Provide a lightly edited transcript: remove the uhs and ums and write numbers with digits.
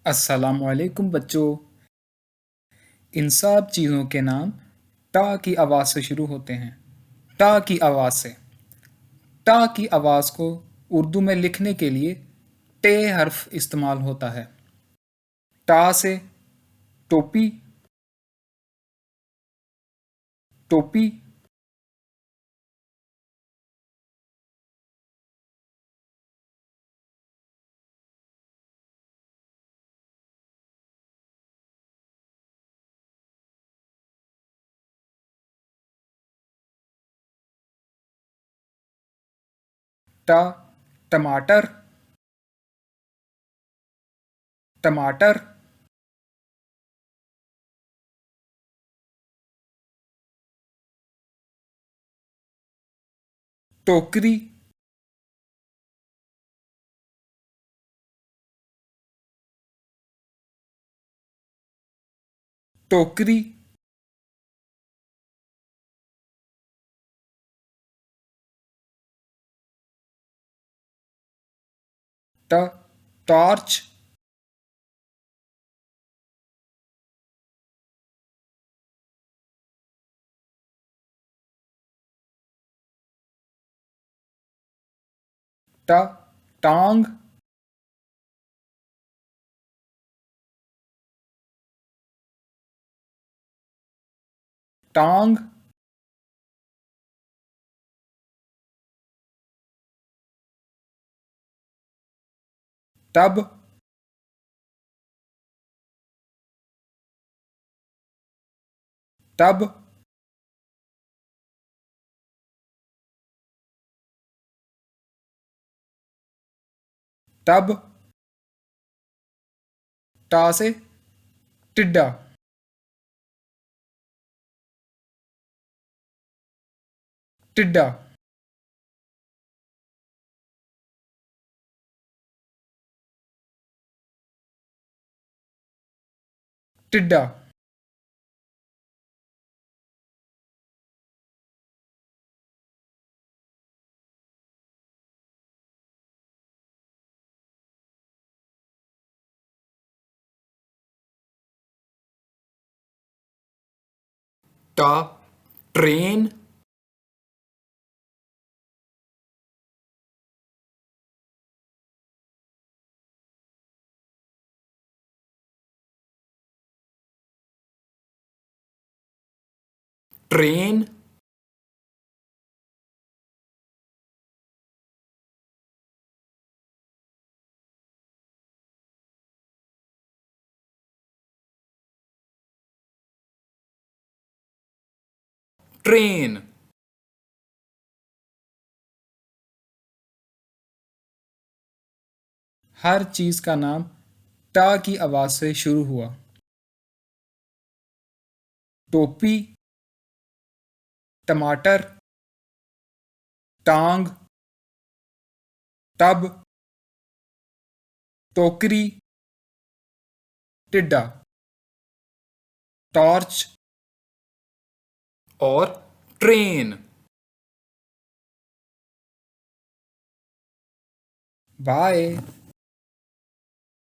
अस्सलामुअलैकुम बच्चों। इन सब चीज़ों के नाम टा की आवाज़ से शुरू होते हैं। टा की आवाज़ से। टा की आवाज़ को उर्दू में लिखने के लिए टे हर्फ इस्तेमाल होता है। टा से टोपी, टोपी। टा टमाटर, टमाटर। टोकरी, टोकरी। ट टॉर्च, ट टांग, टांग। Tub, tub. टब। टा से टिड्डा, टिड्डा। टिड्डा। टा ट्रेन, ट्रेन। ट्रेन। हर चीज़ का नाम टा की आवाज़ से शुरू हुआ। टोपी, टमाटर, टांग, टब, टोकरी, टिड्डा, टॉर्च और ट्रेन। बाय।